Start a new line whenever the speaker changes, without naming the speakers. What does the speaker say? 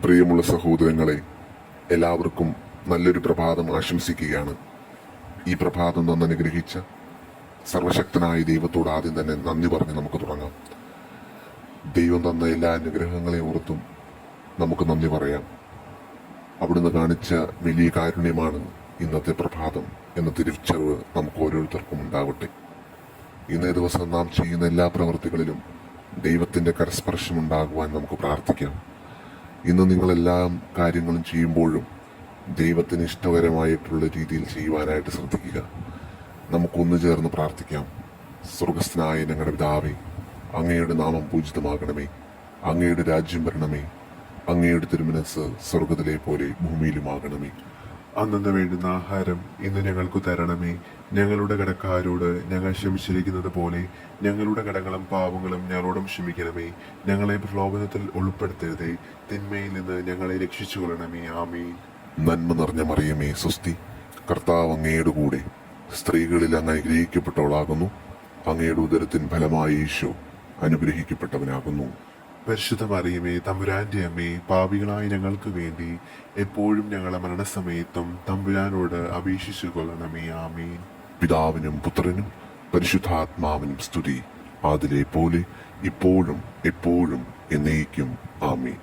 പ്രിയമുള്ള സഹോദരങ്ങളെ, എല്ലാവർക്കും നല്ലൊരു പ്രഭാതം ആശംസിക്കുകയാണ്. ഈ പ്രഭാതം തന്ന് അനുഗ്രഹിച്ച സർവശക്തനായ ദൈവത്തോട് ആദ്യം തന്നെ നന്ദി പറഞ്ഞ് നമുക്ക് തുടങ്ങാം. ദൈവം തന്ന എല്ലാ അനുഗ്രഹങ്ങളെ ഓർത്തും നമുക്ക് നന്ദി പറയാം. അവിടുന്ന് കാണിച്ച വലിയ കാരുണ്യമാണ് ഇന്നത്തെ പ്രഭാതം എന്ന തിരിച്ചറിവ് നമുക്ക് ഓരോരുത്തർക്കും ഉണ്ടാവട്ടെ. ഇന്നേ ദിവസം നാം ചെയ്യുന്ന എല്ലാ പ്രവൃത്തികളിലും ദൈവത്തിന്റെ കരസ്പർശം ഉണ്ടാകുവാൻ നമുക്ക് പ്രാർത്ഥിക്കാം. ഇന്ന് നിങ്ങളെല്ലാം കാര്യങ്ങളും ചെയ്യുമ്പോഴും ദൈവത്തിന് ഇഷ്ടകരമായിട്ടുള്ള രീതിയിൽ ചെയ്യുവാനായിട്ട് ശ്രദ്ധിക്കുക. നമുക്കൊന്നു ചേർന്ന് പ്രാർത്ഥിക്കാം. സ്വർഗസ്ഥനായ ഞങ്ങളുടെ പിതാവേ, അങ്ങയുടെ നാമം പൂജിതമാകണമേ, അങ്ങയുടെ രാജ്യം വരണമേ, അങ്ങയുടെ തിരുമനസ് സ്വർഗത്തിലെ പോലെ ഭൂമിയിലുമാകണമേ.
അന്നു വേണ്ടുന്ന ആഹാരം ഇന്ന് ഞങ്ങൾക്ക് തരണമേ. ഞങ്ങളുടെ കടക്കാരോട് ഞങ്ങൾ ക്ഷമിച്ചിരിക്കുന്നത് പോലെ ഞങ്ങളുടെ കടങ്ങളും പാവങ്ങളും ഞങ്ങളോടും ക്ഷമിക്കണമേ. ഞങ്ങളെ പ്രലോഭനത്തിൽ ഉൾപ്പെടുത്തരുതേ, തിന്മയിൽ നിന്ന് ഞങ്ങളെ രക്ഷിച്ചു കൊള്ളണമേ. ആമേൻ.
നന്മ നിറഞ്ഞ മറിയമേ, സ്വസ്തി. കർത്താവ് അങ്ങയുടെ കൂടെ, സ്ത്രീകളിൽ അങ്ങ് അനുഗ്രഹിക്കപ്പെട്ടവളാകുന്നു. അങ്ങയുടെ ഉദരത്തിൻ ഫലമായി ഈശോ അനുഗ്രഹിക്കപ്പെട്ടവനാകുന്നു.
പരിശുദ്ധ മറിയമേ, തമ്പുരാന്റെ അമ്മേ, പാപികളായ ഞങ്ങൾക്ക് വേണ്ടി എപ്പോഴും ഞങ്ങളുടെ മരണസമയത്തും തമ്പുരാനോട് അപേക്ഷിച്ചു കൊള്ളണമേ. ആമേൻ.
പിതാവിനും പുത്രനും പരിശുദ്ധാത്മാവിനും സ്തുതി, അതിലെ പോലെ ഇപ്പോഴും എപ്പോഴും എന്നേക്കും. ആമേൻ.